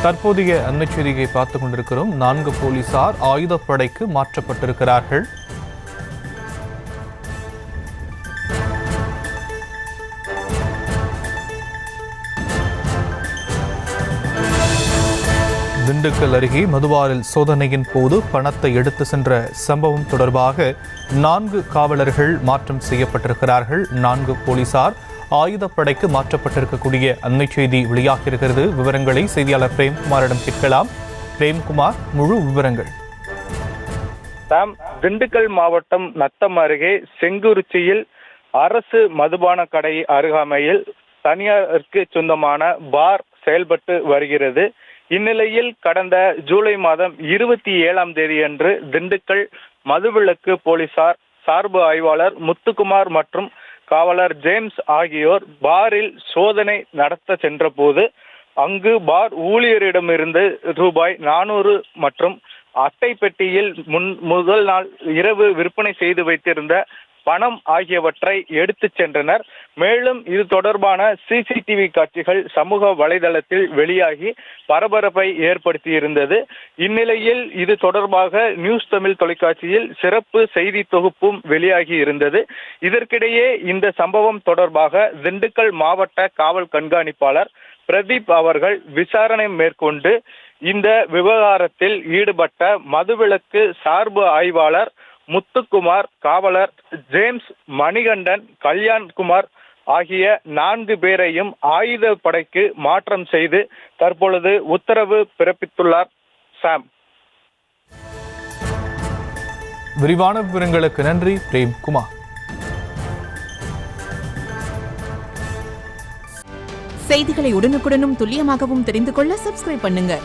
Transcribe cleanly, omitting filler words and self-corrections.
தற்போதைய அண்மைச் செய்தியை பார்த்துக் கொண்டிருக்கிறோம். 4 போலீசார் ஆயுதப்படைக்கு மாற்றப்பட்டிருக்கிறார்கள். திண்டுக்கல் அருகே மதுபாரில் சோதனையின் போது பணத்தை எடுத்து சென்ற சம்பவம் தொடர்பாக 4 காவலர்கள் மாற்றம் செய்யப்பட்டிருக்கிறார்கள். 4 போலீசார் ஆயுதப்படைக்கு மாற்றப்பட்டிருக்கக்கூடிய அண்மைச் செய்தி வெளியாகியிருக்கிறது. விவரங்களை செய்தியாளர் பிரேம்குமாரிடம் கேட்கலாம். பிரேம்குமார், முழு விவரங்கள். திண்டுக்கல் மாவட்டம் நத்தம் அருகே செங்குறிச்சியில் அரசு மதுபான கடை அருகாமையில் தனியாருக்கு சொந்தமான பார் செயல்பட்டு வருகிறது. இந்நிலையில் கடந்த ஜூலை மாதம் 27ஆம் தேதியன்று திண்டுக்கல் மதுவிலக்கு போலீசார் சார்பு ஆய்வாளர் முத்துக்குமார் மற்றும் காவலர் ஜேம்ஸ் ஆகியோர் பாரில் சோதனை நடத்த சென்ற போது அங்கு பார் ஊழியரிடமிருந்து ரூபாய் 400 மற்றும் அட்டை பெட்டியில் முதல் நாள் இரவு விற்பனை செய்து வைத்திருந்த பணம் ஆகியவற்றை எடுத்து சென்றனர். மேலும் இது தொடர்பான சிசிடிவி காட்சிகள் சமூக வலைதளத்தில் வெளியாகி பரபரப்பை ஏற்படுத்தியிருந்தது. இந்நிலையில் இது தொடர்பாக நியூஸ் தமிழ் தொலைக்காட்சியில் சிறப்பு செய்தி தொகுப்பும் வெளியாகி இருந்தது. இதற்கிடையே இந்த சம்பவம் தொடர்பாக திண்டுக்கல் மாவட்ட காவல் கண்காணிப்பாளர் பிரதீப் அவர்கள் விசாரணை மேற்கொண்டு இந்த விவகாரத்தில் ஈடுபட்ட மதுவிலக்கு சார்பு ஆய்வாளர் முத்துக்குமார், காவலர் ஜேம்ஸ், மணிகண்டன், கல்யாண்குமார் ஆகிய 4 பேரையும் ஆயுத படைக்கு மாற்றம் செய்து தற்பொழுது உத்தரவு பிறப்பித்துள்ளார். சாம், விரிவான விவரங்களுக்கு நன்றி பிரேம்குமார். செய்திகளை உடனுக்குடனும் துல்லியமாகவும் தெரிந்து கொள்ள சப்ஸ்கிரைப் பண்ணுங்க.